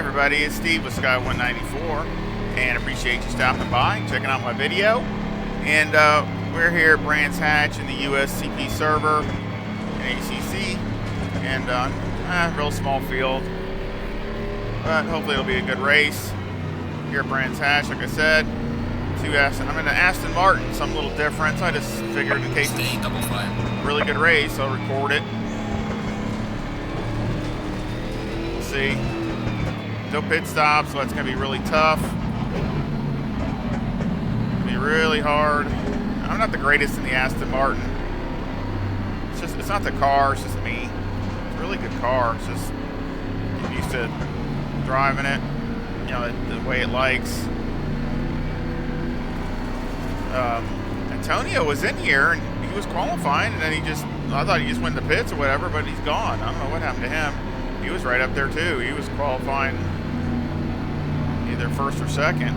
everybody, it's Steve with Sky 194, and appreciate you stopping by, checking out my video. And we're here at Brands Hatch in the USCP server in ACC, and real small field, but hopefully it'll be a good race here at Brands Hatch. Like I said, I'm in an Aston Martin, something a little different, so I just figured in case it's a really good race, I'll record it. We'll see. No pit stop, so that's going to be really tough. It'll be really hard. I'm not the greatest in the Aston Martin. It's not the car, it's just me. It's a really good car. It's just I'm used to driving it, you know, the way it likes. Antonio was in here and he was qualifying, and then I thought he just went to pits or whatever, but he's gone. I don't know what happened to him. He was right up there too. He was qualifying either first or second.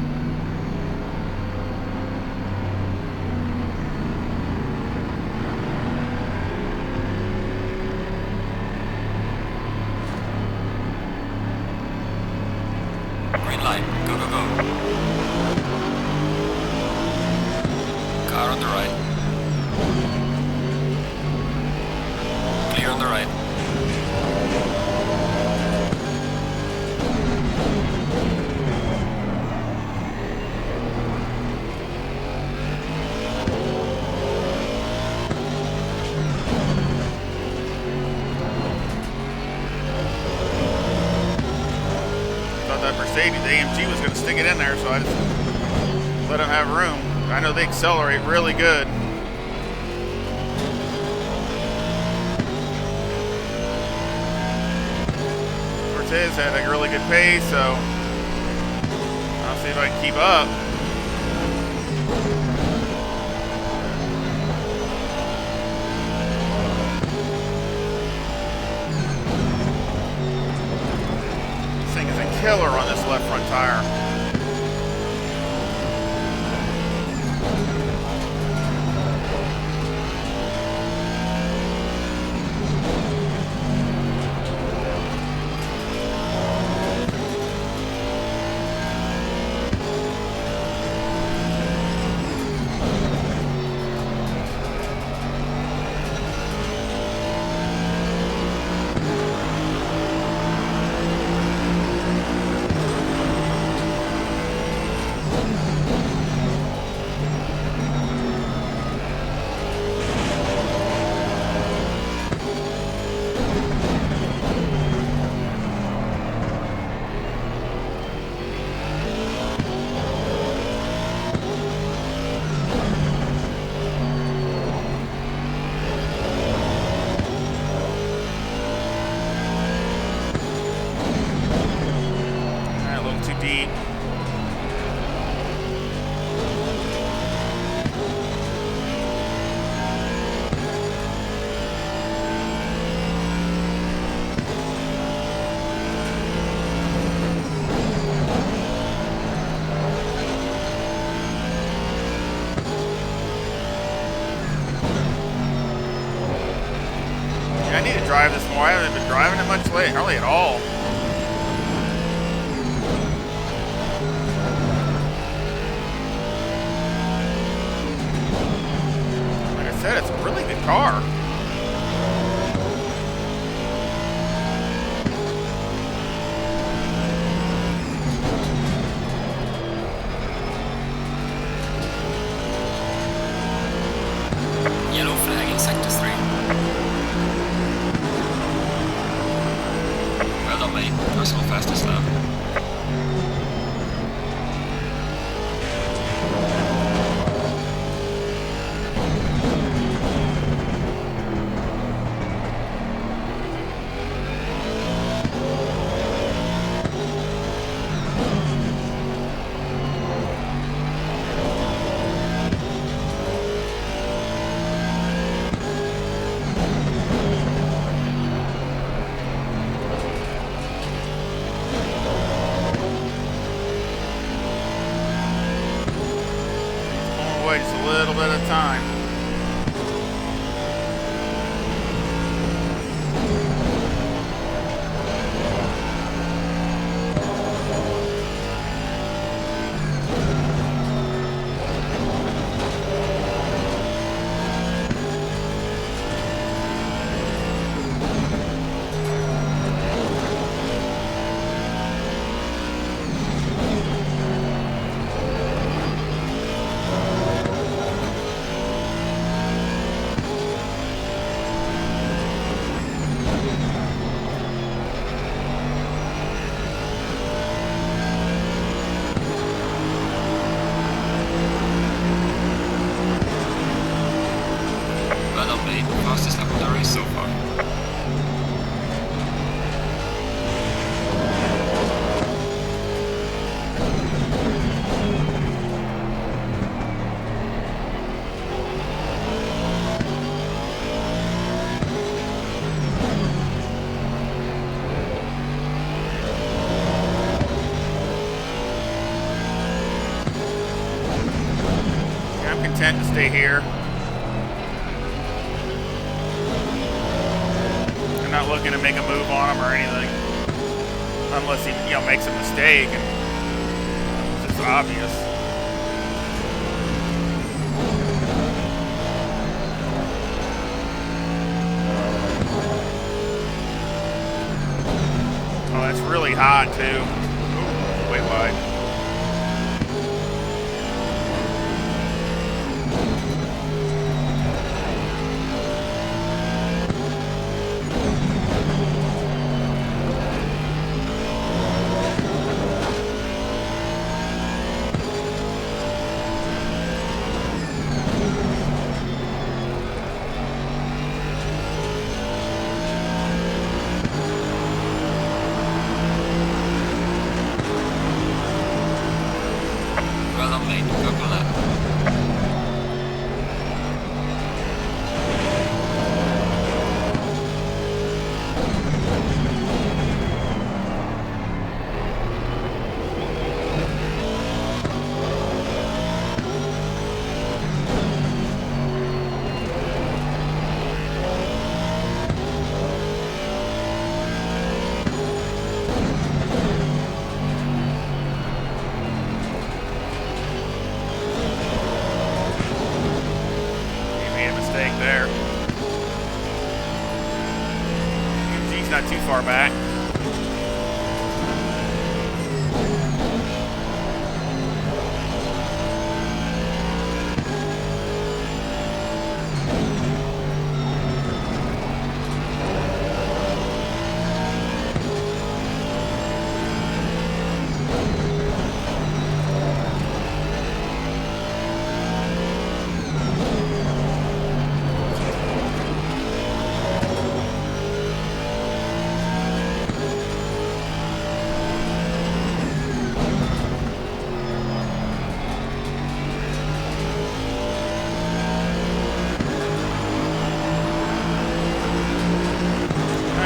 Green light, go, go, go. Car on the right. Clear on the right. Mercedes AMG was going to stick it in there, so I just let them have room. I know they accelerate really good. Cortez had a really good pace, so I'll see if I can keep up. Killer on this left front tire. I need to drive this more. I haven't been driving it much lately, hardly at all. Like I said, it's a really good car. Yellow flag in sector 3. Well done, mate. Personal fastest lap. stay here. I'm not looking to make a move on him or anything. Unless he, makes a mistake and it's just obvious. Oh, that's really hot too. Ooh, way wide. There. He's not too far back.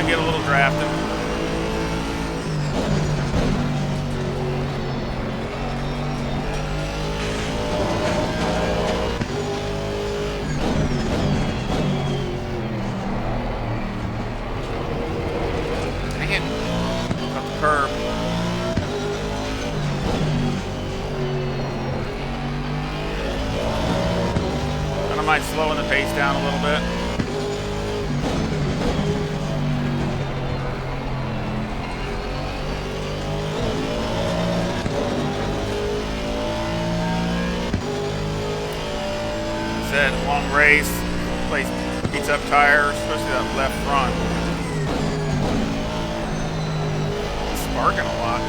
Get a little drafting. Dang it. Got the curb. I don't mind slowing the pace down a little bit. Long race, place beats up tires, especially that left front. It's sparking a lot.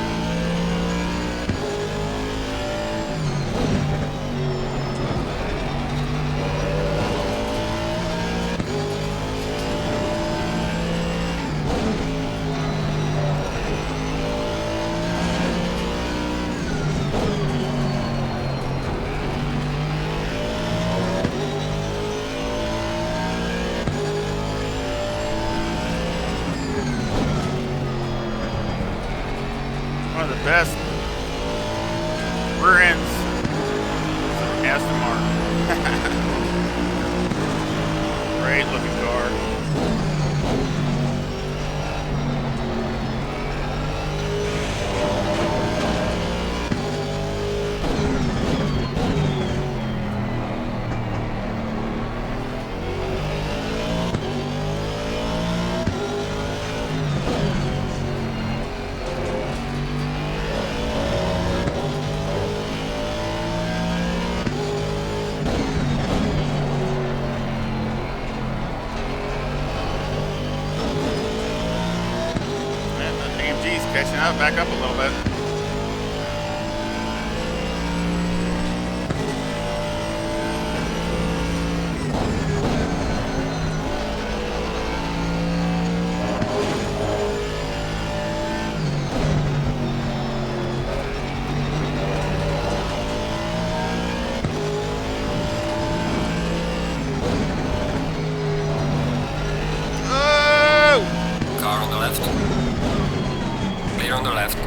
One of the best rear ends Aston Martin. Great looking car. Catching up, back up a little bit. Car on the left. Clear on the left.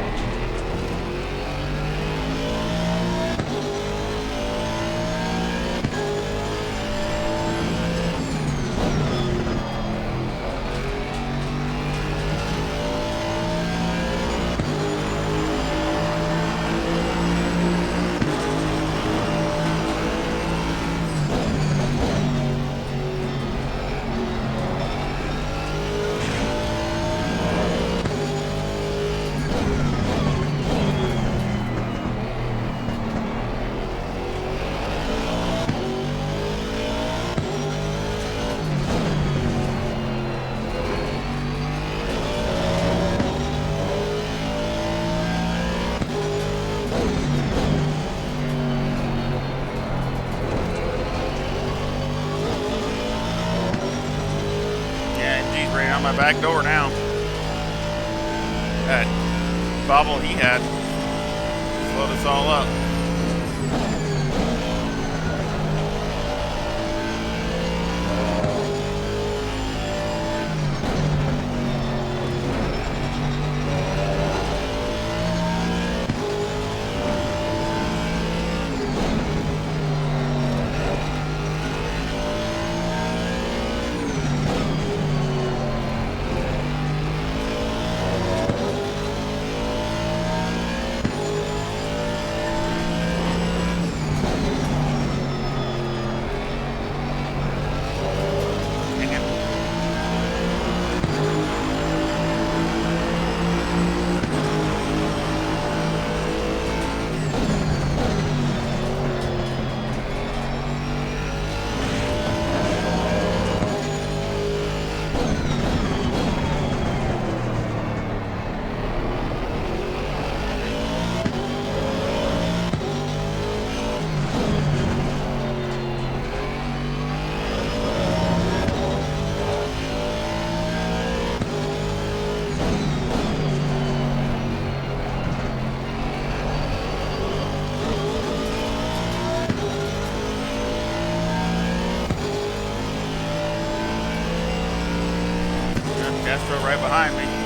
back door now. That bobble he had slowed us all up. Castro right behind me.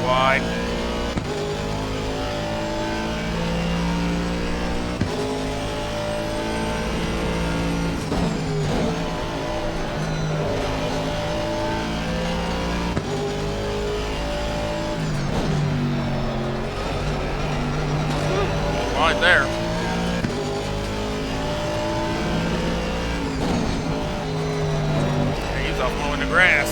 Wide. Right there. Yeah, he's off mowing the grass.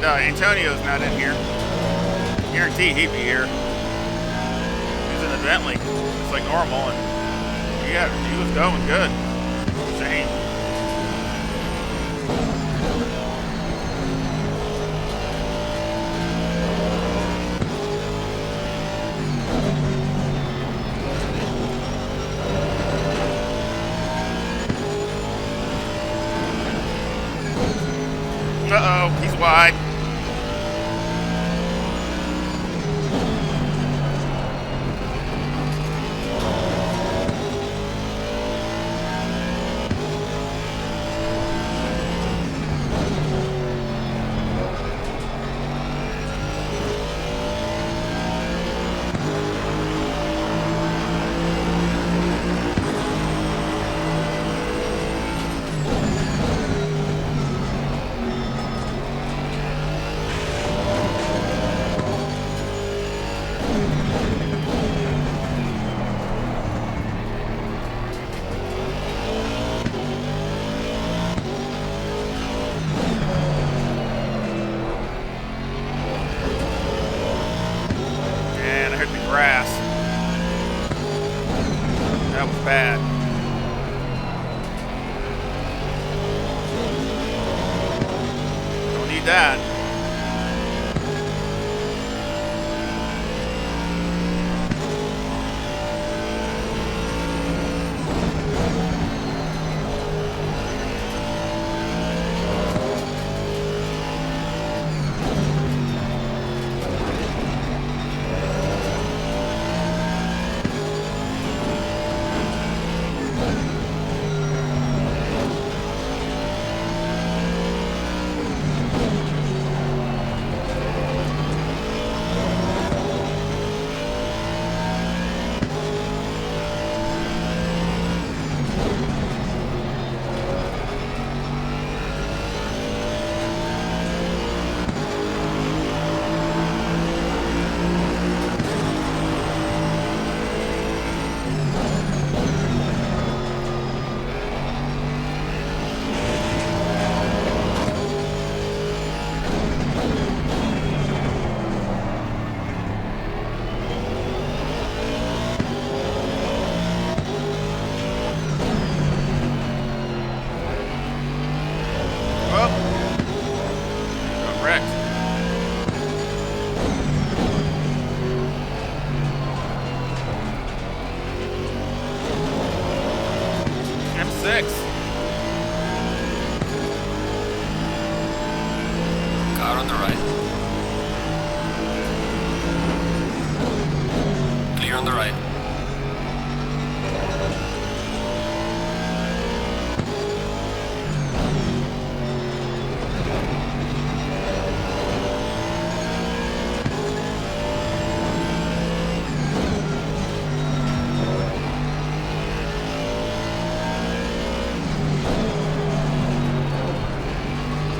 glad Antonio's not in here. Guarantee he'd be here. He's in the Bentley. It's like normal, and yeah, he was going good. Shame. Uh-oh, he's wide. Grass. That was bad. Don't need that. M6. Car on the right. Clear on the right.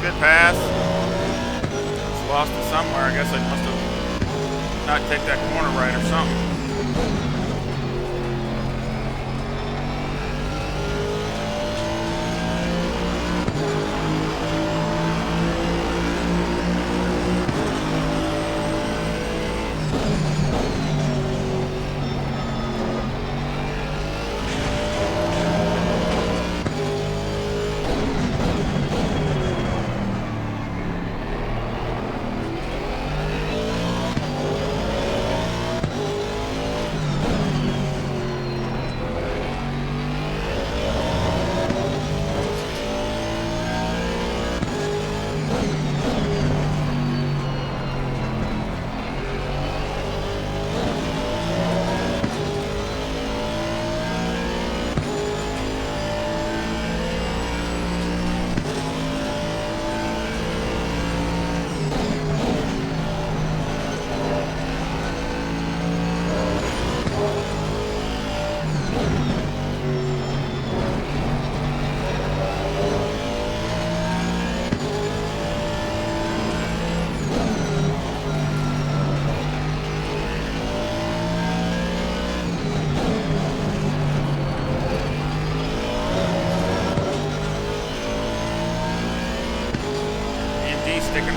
Good pass. Just lost it somewhere. I guess I must have not take that corner right or something.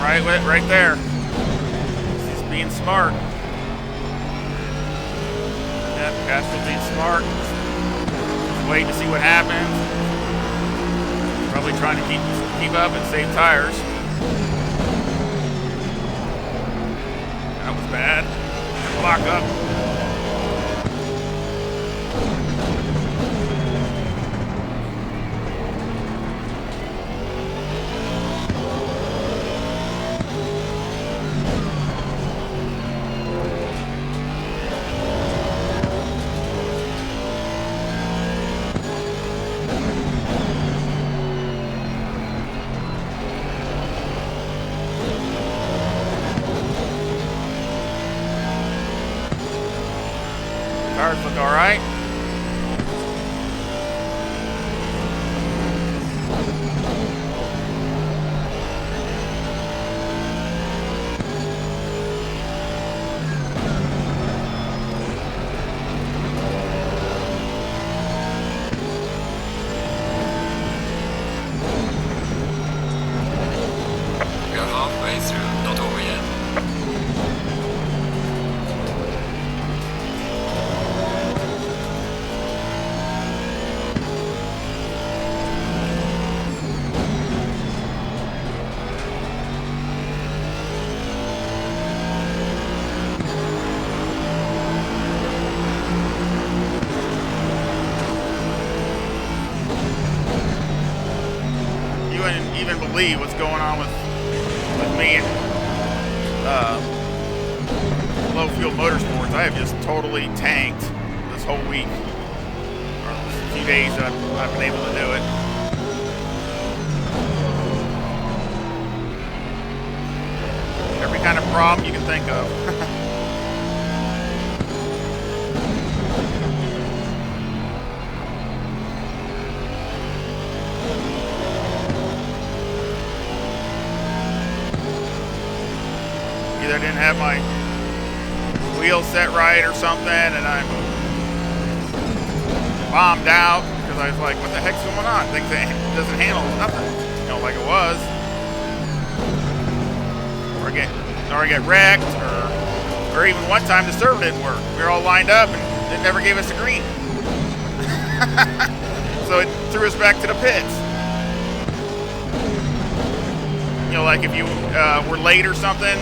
right there. He's being smart. Yep, Castro's being smart. Just waiting to see what happens. Probably trying to keep up and save tires. That was bad. Lock up. Tires look all right. We are halfway through, not over yet. You wouldn't even believe what's going on with me and low fuel motorsports. I have just totally tanked this whole week, or a few days that I've been able to do it. Every kind of problem you can think of. Either I didn't have my wheels set right or something, and I'm bombed out because I was like, what the heck's going on? Things doesn't handle nothing, you know, like it was. Or I get wrecked, or even one time the servo didn't work. We were all lined up and it never gave us a green. So it threw us back to the pits. You know, like if you were late or something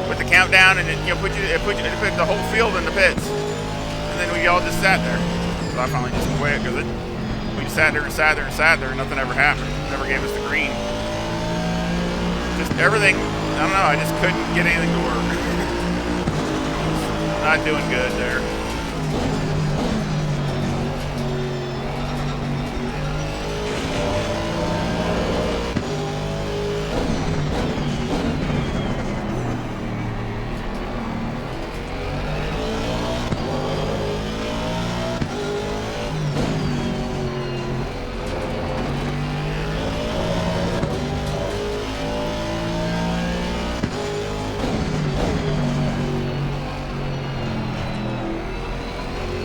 with the countdown, and it put the whole field in the pits, and then we all just sat there. So I finally just quit because we sat there and sat there and sat there, and nothing ever happened. Never gave us the green. Just everything. I don't know. I just couldn't get anything to work. Not doing good there.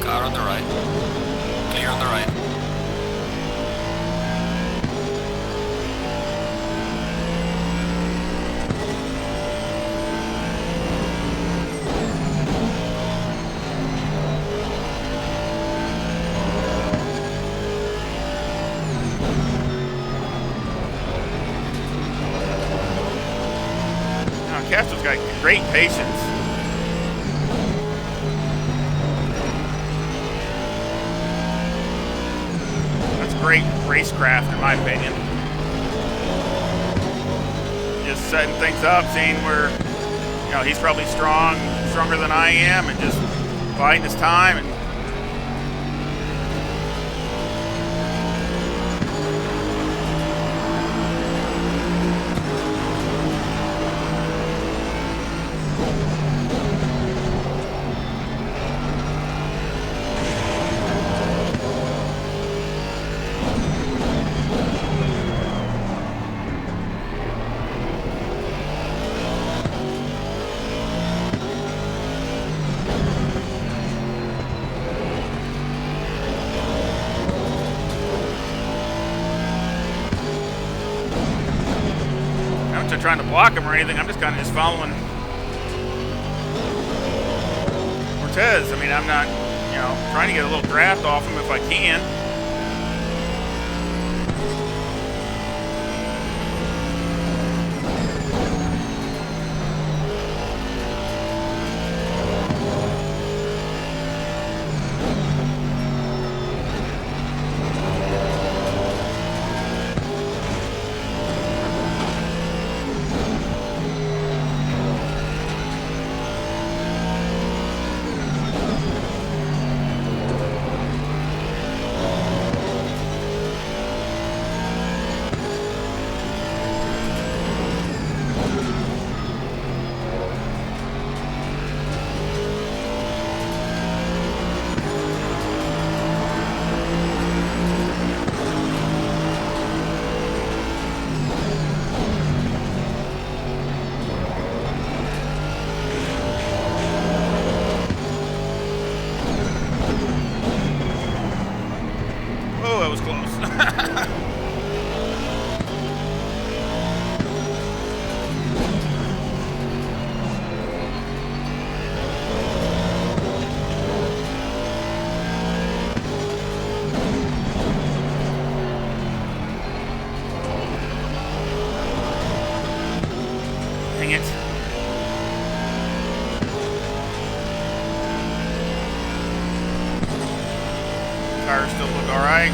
Car on the right. Clear on the right. Now, Castro's got great patience. Great racecraft, in my opinion. Just setting things up, seeing where, you know, he's probably stronger than I am, and just biding his time. And to trying to block him or anything. I'm just kind of just following Cortez. I mean, I'm not, you know, trying to get a little draft off him if I can. Dang it. Tires still look all right.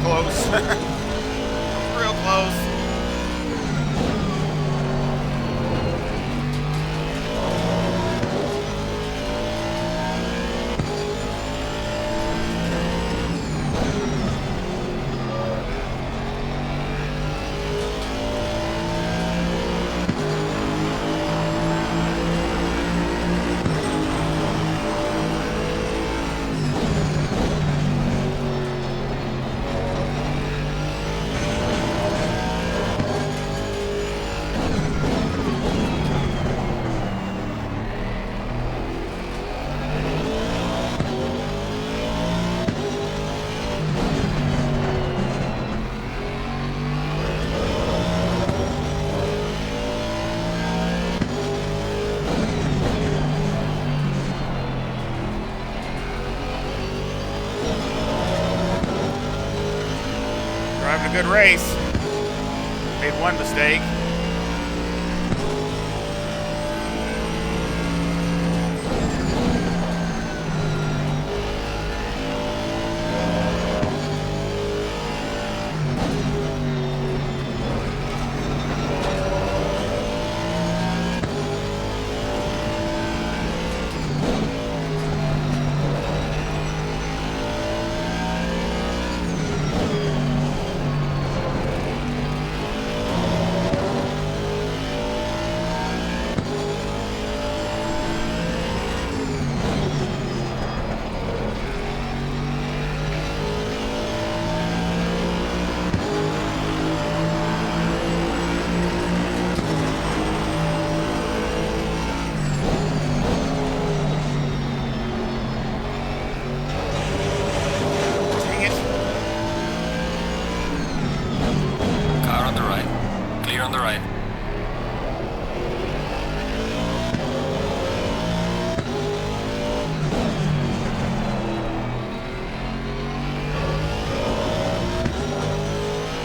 Close. Real close. Driving a good race. Made one mistake. on the right.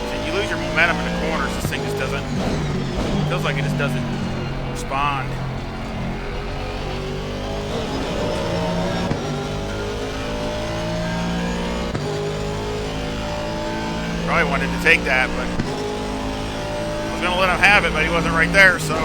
So you lose your momentum in the corners. This thing just doesn't. Feels like it just doesn't respond. Probably wanted to take that, but I was going to let him have it, but he wasn't right there, so.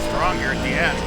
Strong here at the end.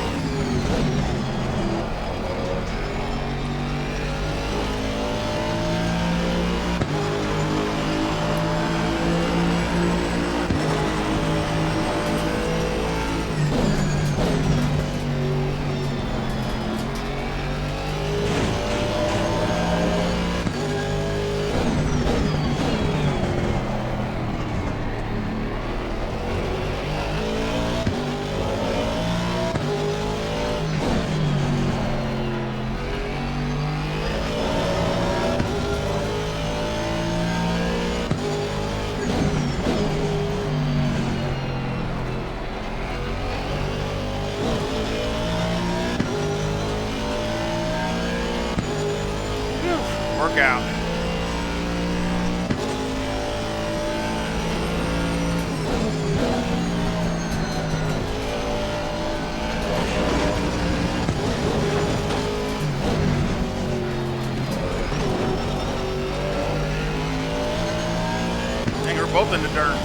Workout. I think we're both in the dirt.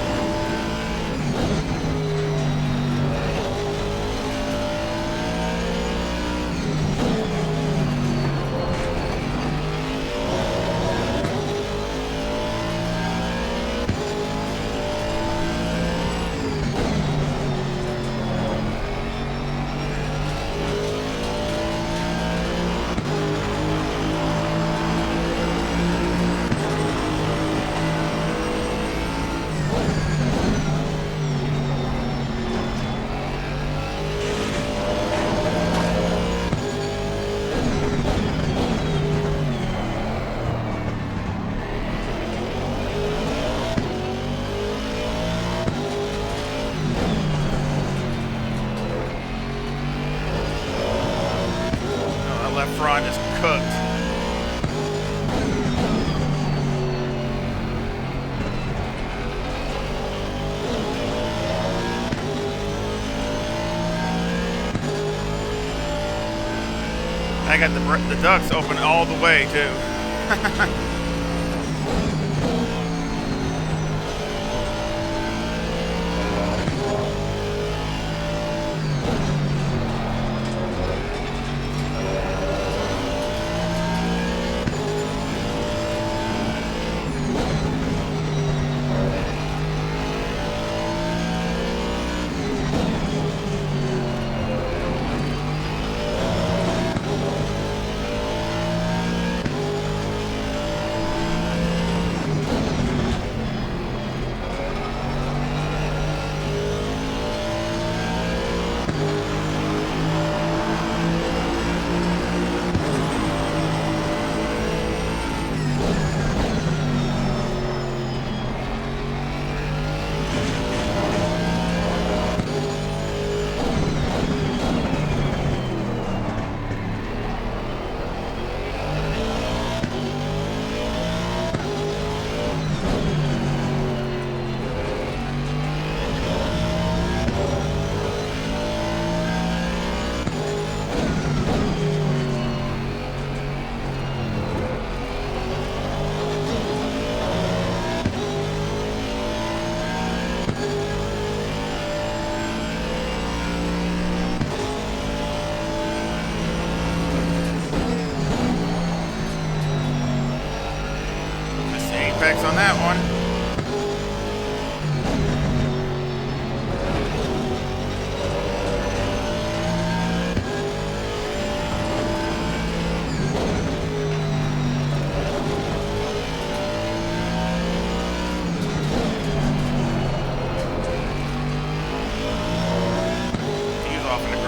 Left front is cooked. I got the ducts open all the way too.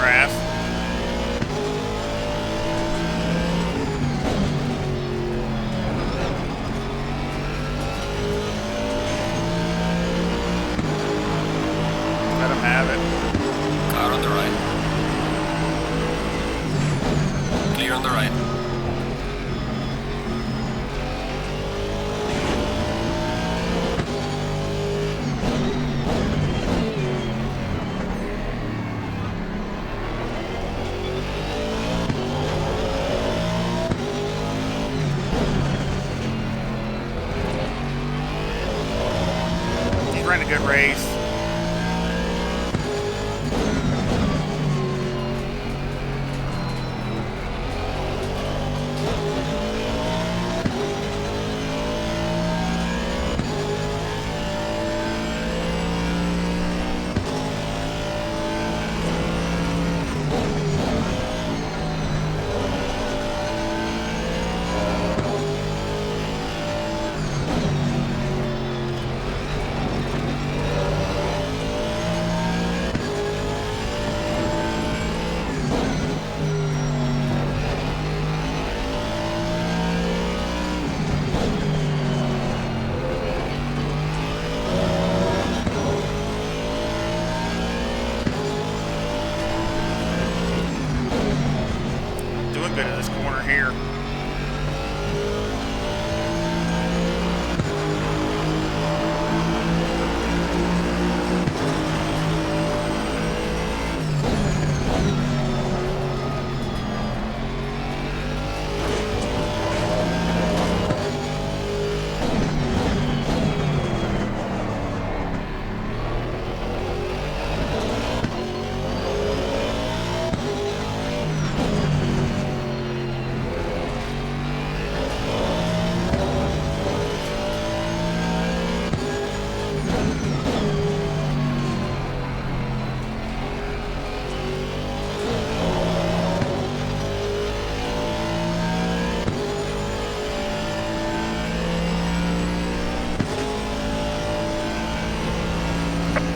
grass. Let him have it. Car on the right. Clear on the right. He's running a good race. Good in this corner here.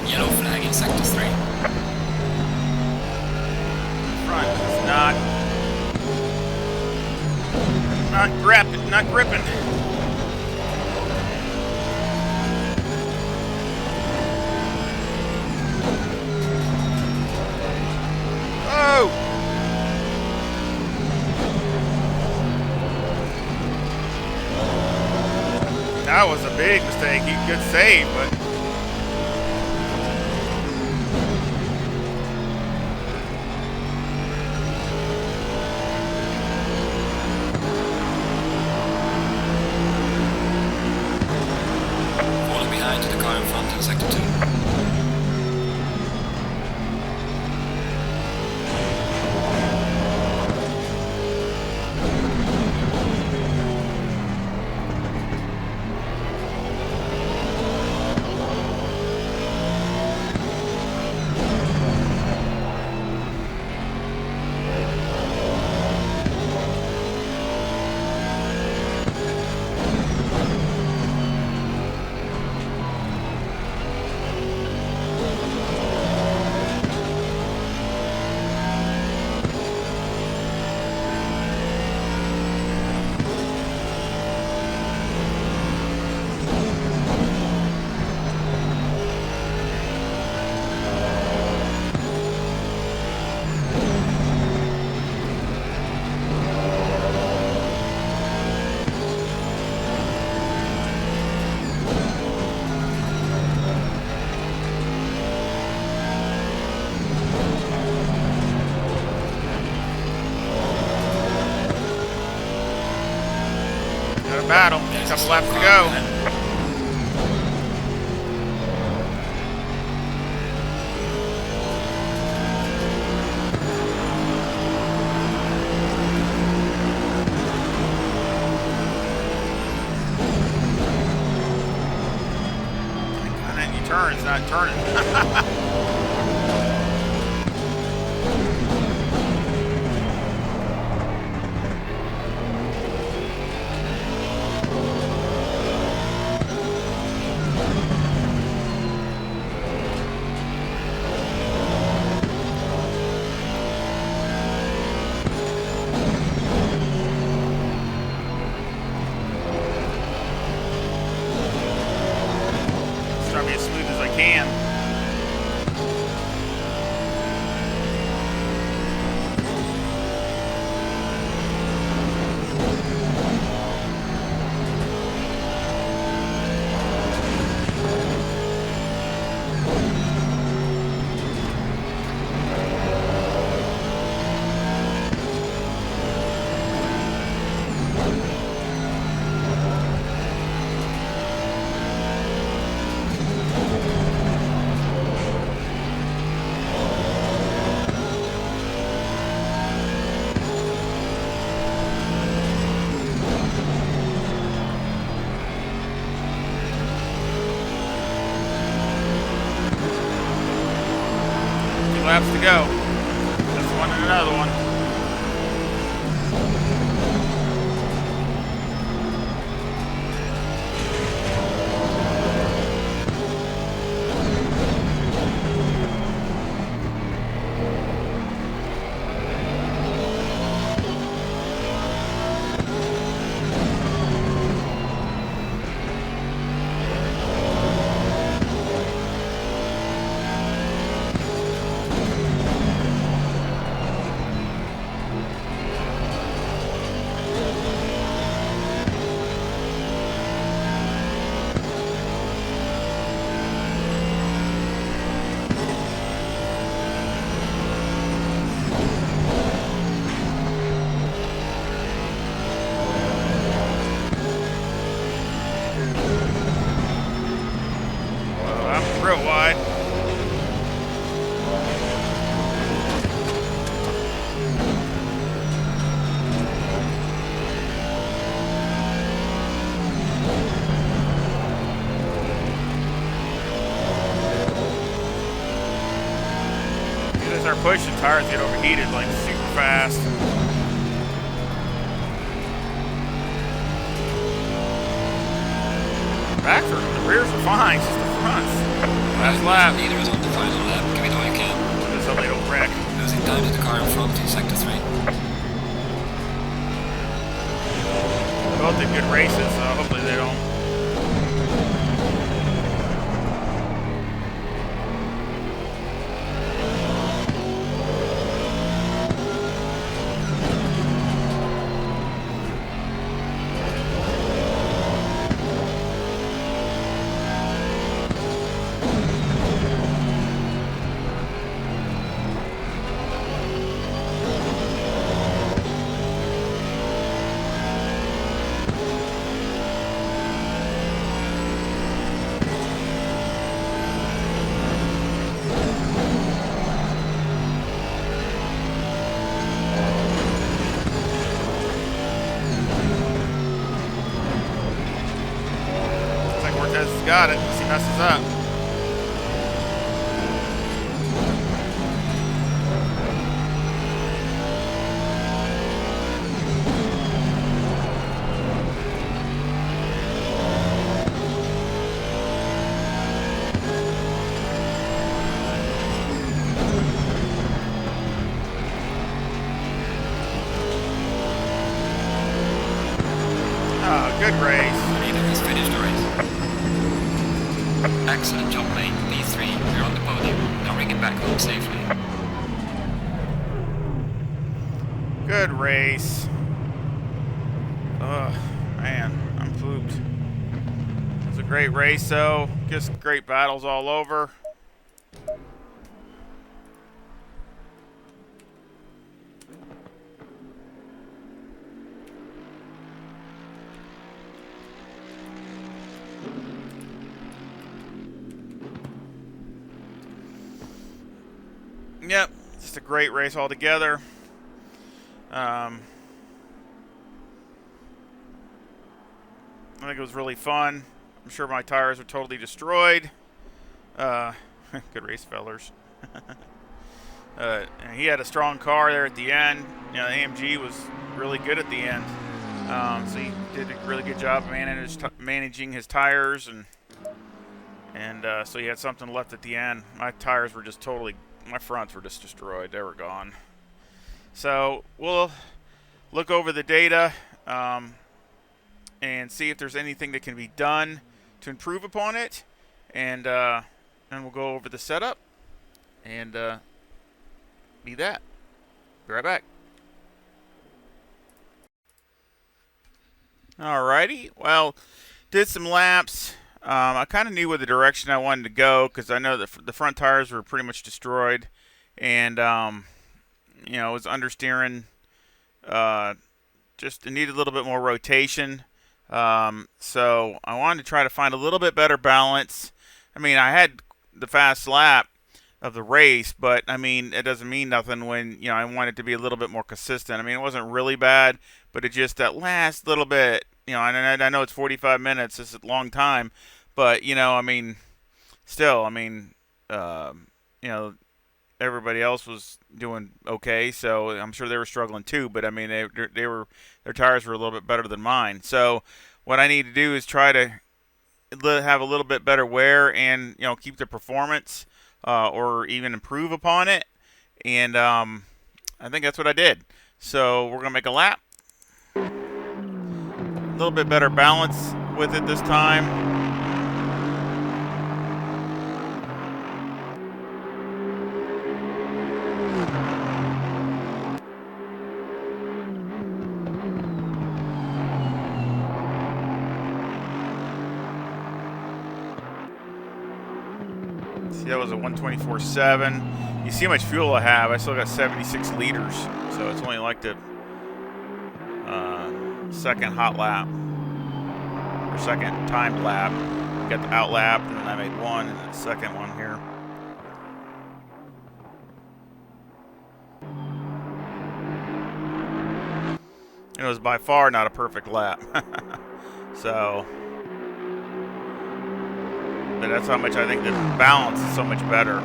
Yellow flag in sector 3. Front is not gripping. Oh! That was a big mistake. Good save, but Falling behind to the car in front in sector 2. battle. Couple laps to go. You turn, it's not turning. laps to go. This one and another one. Real wide. As our pushing, tires get overheated like super fast. Backs are, the rears are fine, it's just the fronts. Last lap. Leader is on the final lap. Give it all you can. Just so they don't wreck. Losing time to the car in front in sector 3. Both did good races, so hopefully they don't. Got it. He messes up. Oh, good race. Leader has finished the race. Excellent job, mate. P3, you're on the podium. Now bring it back home safely. Good race. Ugh, man, I'm pooped. It was a great race, though. Just great battles all over. Yep, just a great race altogether. I think it was really fun. I'm sure my tires are totally destroyed. Good race, fellers. And he had a strong car there at the end. You know, the AMG was really good at the end. So he did a really good job managing his tires, and so he had something left at the end. My tires were just totally, my fronts were just destroyed. They were gone. So we'll look over the data and see if there's anything that can be done to improve upon it, and we'll go over the setup and be that. Be right back. Alrighty. Well, did some laps. I kind of knew what the direction I wanted to go because I know that the front tires were pretty much destroyed, and you know, it was understeering. Just it needed a little bit more rotation. So I wanted to try to find a little bit better balance. I mean, I had the fast lap of the race, but I mean, it doesn't mean nothing when, you know, I want it to be a little bit more consistent. I mean, it wasn't really bad, but it just that last little bit, you know, and I know it's 45 minutes, it's a long time, but, you know, I mean, still, I mean, you know, everybody else was doing okay, so I'm sure they were struggling too. But I mean, their tires were a little bit better than mine. So what I need to do is try to have a little bit better wear and keep the performance or even improve upon it. And I think that's what I did. So we're gonna make a lap. A little bit better balance with it this time. See, that was a 124.7. You see how much fuel I have. I still got 76 liters, so it's only like the second hot lap, or second timed lap. Got the out lap, and then I made one, and the second one here. And it was by far not a perfect lap. So, but that's how much I think the balance is so much better.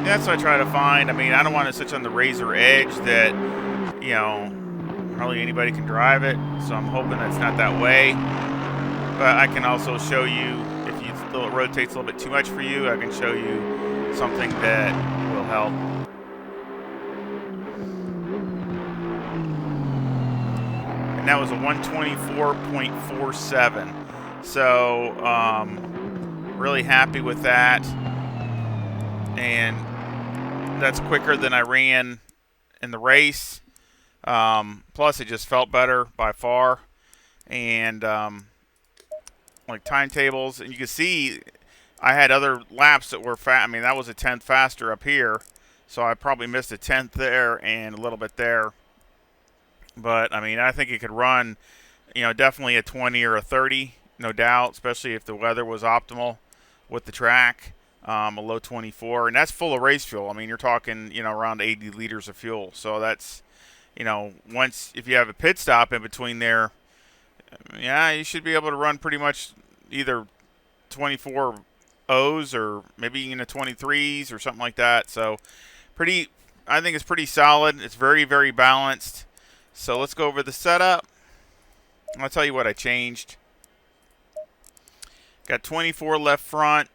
That's what I try to find. I mean, I don't want to sit on the razor edge that, hardly anybody can drive it. So I'm hoping it's not that way. But I can also show you, if it rotates a little bit too much for you, I can show you something that will help. And that was a 124.47. So, really happy with that. And that's quicker than I ran in the race. Plus, it just felt better by far. And like timetables, and you can see I had other laps that were fast. I mean, that was a 10th faster up here, so I probably missed a 10th there and a little bit there. But I mean, I think it could run, definitely a 20 or a 30, no doubt, especially if the weather was optimal with the track. A low 24, and that's full of race fuel. I mean, you're talking, around 80 liters of fuel. So that's, once, if you have a pit stop in between there, yeah, you should be able to run pretty much either 24 O's or maybe even a 23s or something like that. So I think it's pretty solid. It's very, very balanced. So let's go over the setup. I'll tell you what I changed. Got 24 left front,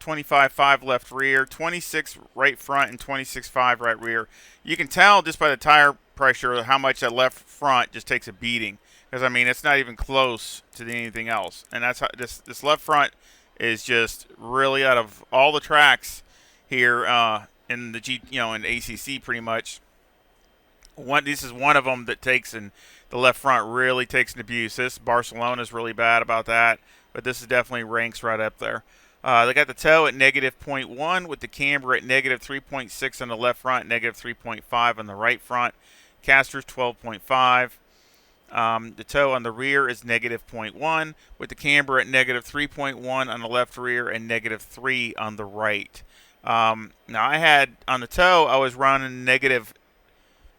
25.5 left rear, 26 right front, and 26.5 right rear. You can tell just by the tire pressure how much that left front just takes a beating. Because, I mean, it's not even close to anything else. And that's how this left front is just really, out of all the tracks here in the in ACC pretty much, this is one of them that takes, and the left front really takes an abuse. This Barcelona is really bad about that, but this is definitely ranks right up there. They got the toe at negative 0.1 with the camber at negative 3.6 on the left front, negative 3.5 on the right front. Casters 12.5. The toe on the rear is negative 0.1 with the camber at negative 3.1 on the left rear and negative 3 on the right. Now I had on the toe, I was running negative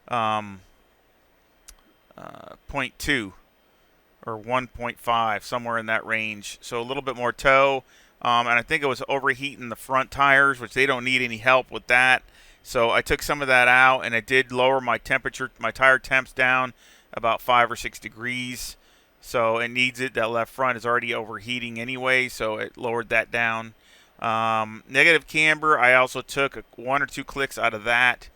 0.2 or 1.5, somewhere in that range. So a little bit more toe. And I think it was overheating the front tires, which they don't need any help with that. So I took some of that out, and it did lower my temperature, my tire temps down about 5 or 6 degrees. So it needs it. That left front is already overheating anyway, so it lowered that down. Negative camber, I also took 1 or 2 clicks out of that,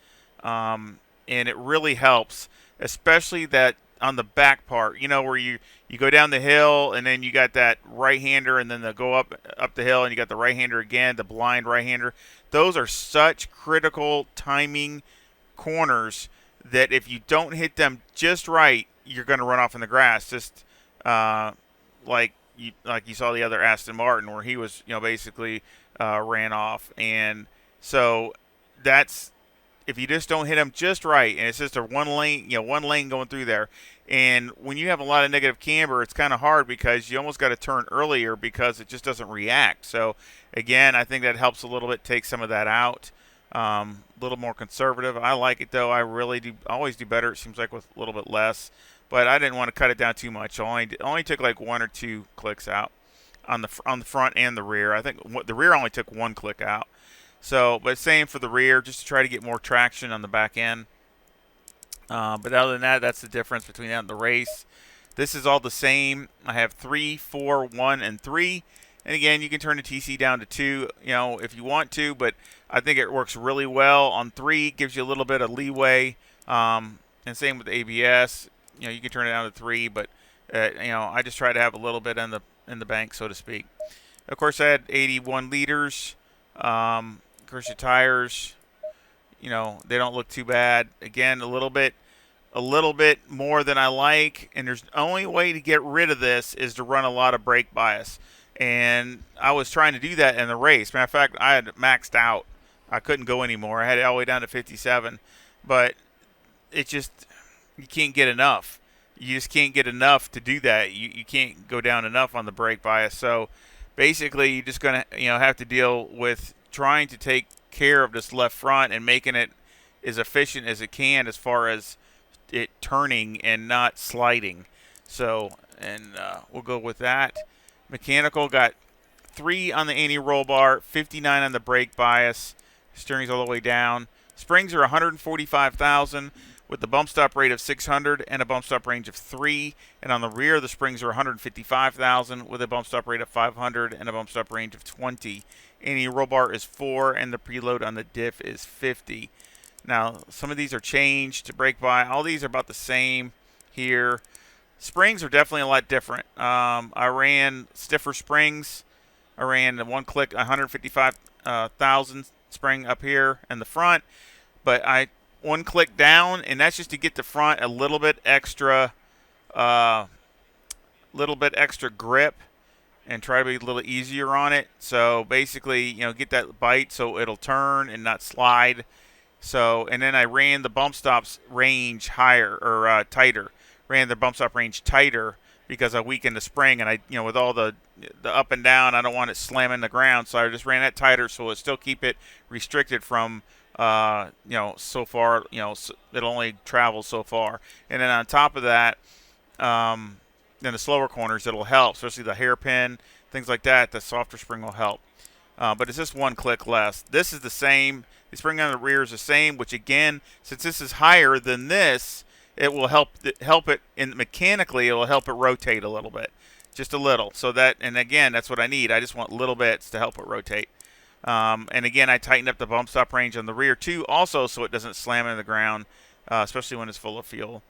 and it really helps, especially that on the back part, where you go down the hill and then you got that right-hander, and then they'll go up the hill and you got the right-hander again, the blind right-hander. Those are such critical timing corners that if you don't hit them just right, you're going to run off in the grass. Just like you saw the other Aston Martin, where he was, basically ran off. And so that's if you just don't hit them just right, and it's just a one lane, one lane going through there. And when you have a lot of negative camber, it's kind of hard because you almost got to turn earlier because it just doesn't react. So again, I think that helps a little bit, take some of that out. A little more conservative. I like it though. I really do always do better. It seems like with a little bit less, but I didn't want to cut it down too much. I only took like 1 or 2 clicks out on the front and the rear. I think the rear only took 1 click out. So, but same for the rear, just to try to get more traction on the back end. But other than that, that's the difference between that and the race. This is all the same. I have 3, 4, 1, and 3. And again, you can turn the TC down to 2, if you want to. But I think it works really well on 3. Gives you a little bit of leeway. And same with the ABS. You can turn it down to 3. But I just try to have a little bit in the bank, so to speak. Of course, I had 81 liters. Of course, your tires. They don't look too bad. Again, a little bit more than I like, and there's the only way to get rid of this is to run a lot of brake bias. And I was trying to do that in the race. Matter of fact, I had maxed out. I couldn't go anymore. I had it all the way down to 57, but it just, you can't get enough. You just can't get enough to do that. You can't go down enough on the brake bias. So basically, you're just going to have to deal with trying to take care of this left front and making it as efficient as it can as far as it turning and not sliding. So, and we'll go with that. Mechanical got 3 on the anti-roll bar, 59 on the brake bias. Steering's all the way down. Springs are 145,000 with the bump stop rate of 600 and a bump stop range of 3. And on the rear, the springs are 155,000 with a bump stop rate of 500 and a bump stop range of 20. Anti-roll bar is 4 and the preload on the diff is 50. Now, some of these are changed to brake by. All these are about the same here. Springs are definitely a lot different. I ran stiffer springs. I ran the 1 click 155,000 spring up here in the front, but I 1 click down, and that's just to get the front a little bit extra grip and try to be a little easier on it. So basically, get that bite so it'll turn and not slide. So, and then I ran the bump stops range higher or tighter. Ran the bump stop range tighter because I weakened the spring, and I, with all the up and down, I don't want it slamming the ground. So I just ran that tighter so it still keep it restricted from, so far, it'll only travel so far. And then on top of that, in the slower corners, it'll help, especially the hairpin, things like that. The softer spring will help. But it's just 1 click less. This is the same. The spring on the rear is the same, which again, since this is higher than this, it will help it mechanically. It will help it rotate a little bit, just a little. So that, and again, that's what I need. I just want little bits to help it rotate. And again, I tightened up the bump stop range on the rear too, also so it doesn't slam into the ground, especially when it's full of fuel.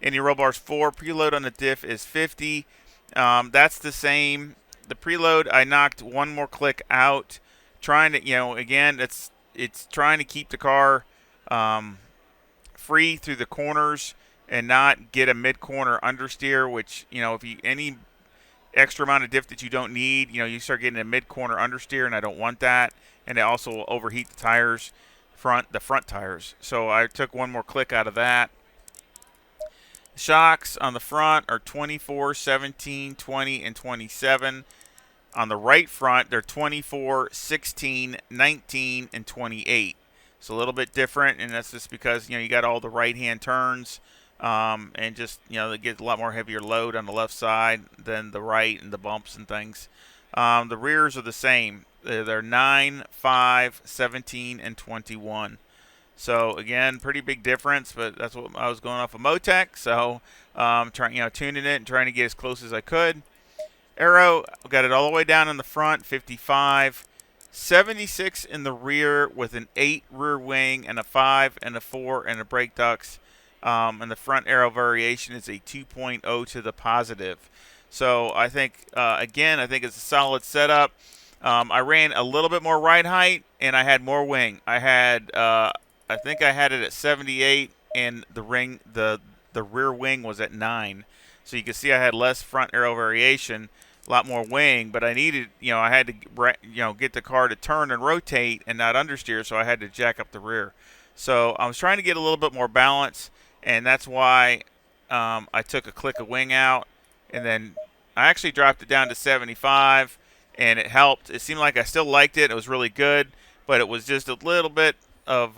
Anti-roll bar's 4. Preload on the diff is 50. That's the same. The preload, I knocked 1 more click out, trying to, again, it's trying to keep the car free through the corners and not get a mid-corner understeer, which, if you any extra amount of diff that you don't need, you start getting a mid-corner understeer, and I don't want that. And it also will overheat the tires, the front tires. So I took 1 more click out of that. Shocks on the front are 24, 17, 20, and 27. On the right front, they're 24, 16, 19, and 28. It's a little bit different, and that's just because, you got all the right-hand turns, and just, they get a lot more heavier load on the left side than the right and the bumps and things. The rears are the same. They're 9, 5, 17, and 21. So, again, pretty big difference, but that's what I was going off of Motec. So, tuning it and trying to get as close as I could. Aero, got it all the way down in the front, 55. 76 in the rear with an 8 rear wing and a 5 and a 4 and a brake ducts. And the front aero variation is a 2.0 to the positive. So I think, again, I think it's a solid setup. I ran a little bit more ride height, and I had more wing. I had, I think I had it at 78, and the rear wing was at 9. So you can see I had less front aero variation, a lot more wing, but I needed, I had to, get the car to turn and rotate and not understeer, so I had to jack up the rear. So I was trying to get a little bit more balance, and that's why I took a click of wing out, and then I actually dropped it down to 75, and it helped. It seemed like I still liked it. It was really good, but it was just a little bit of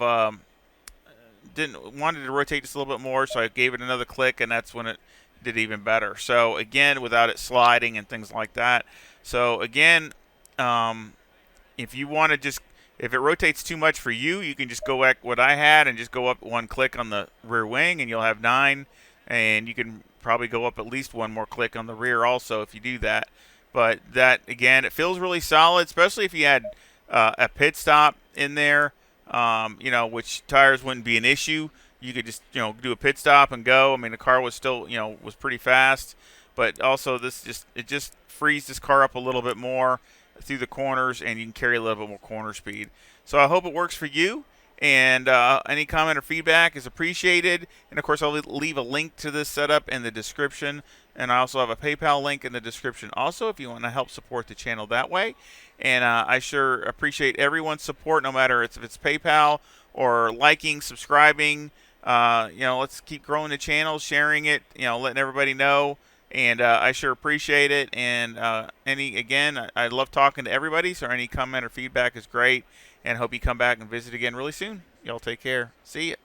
didn't wanted to rotate just a little bit more, so I gave it another click, and that's when it did even better. So again, without it sliding and things like that. So again, if you want to just if it rotates too much for you, you can just go back what I had and just go up one click on the rear wing, and you'll have 9. And you can probably go up at least one more click on the rear also if you do that. But that again, it feels really solid, especially if you had a pit stop in there. Which tires wouldn't be an issue. You could just do a pit stop and go. I mean, the car was still was pretty fast, but also it just frees this car up a little bit more through the corners, and you can carry a little bit more corner speed. So I hope it works for you. And any comment or feedback is appreciated. And of course, I'll leave a link to this setup in the description. And I also have a PayPal link in the description also if you want to help support the channel that way. And I sure appreciate everyone's support, no matter if it's PayPal or liking, subscribing. Let's keep growing the channel, sharing it, letting everybody know. And I sure appreciate it. And I love talking to everybody. So any comment or feedback is great. And hope you come back and visit again really soon. Y'all take care. See ya.